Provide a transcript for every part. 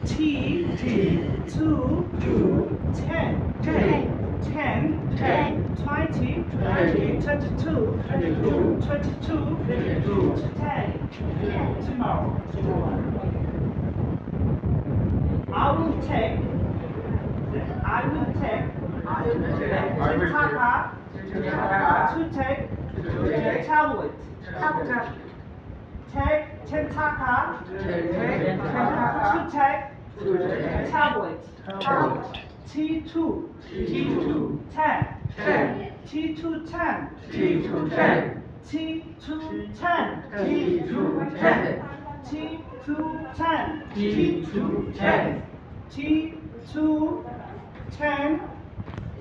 2 10 20 22 today tomorrow I will take Taka to take tablet. Take Taka to take tablet. T2 10 T2 10 T2 10 T2 10 T2 10 T2 10 T2 10 T2 10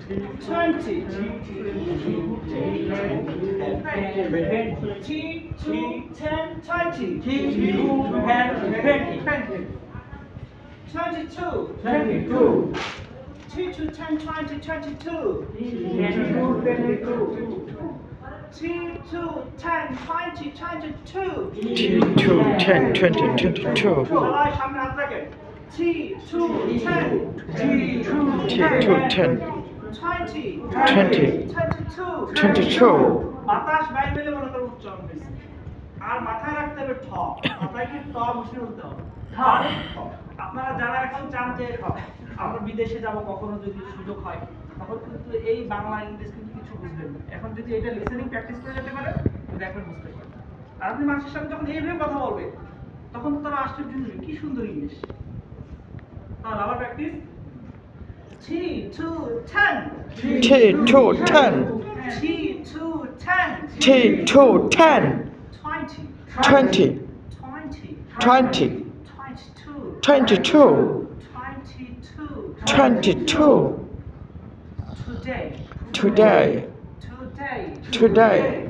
20 T2 10 20 22 T2 10 20 22 T2 10 20 22 T2 10 20 22 T2 10 T2 10 20 22 বাতাস বাইরে বেলে মনে করো উচ্চারণ হয়েছে আর মাথায় রাখতে হবে ঠ মাথায় কি ট বসে বলতে হবে আপনারা যারা এখন চান যে আমরা বিদেশে যাব কখনো যদি সুযোগ হয় তখন কিন্তু এই বাংলা ইংলিশ কিন্তু কিছু বুঝবেন না এখন যদি এটা লিসেনিং প্র্যাকটিস করে যেতে পারে দেখবেন বুঝতে পারবেন আর আপনি মানুষের সাথে যখন এইভাবে কথা বলবেন তখন তো তারা আশ্চর্য হবে কি সুন্দর ইংলিশ তাহলে আবার practice T2 10 T2 10 T2 10 T2 10 20 20 22 today today